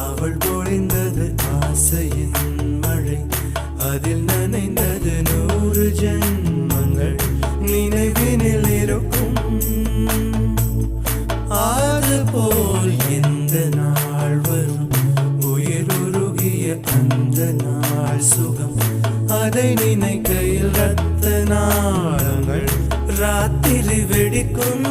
அவள் பொழிந்தது ஆசையின் மழை, அதில் நனைந்தது 100 ஜென்மங்கள் நினைவினில் இருக்கும். அதுபோல் எந்த நாள் வரும், உயிருருகிய அந்த நாள் சுகம், அதை நினைக்கையில் ரத்த நாளங்கள் ராத்திரி வெடிக்கும்.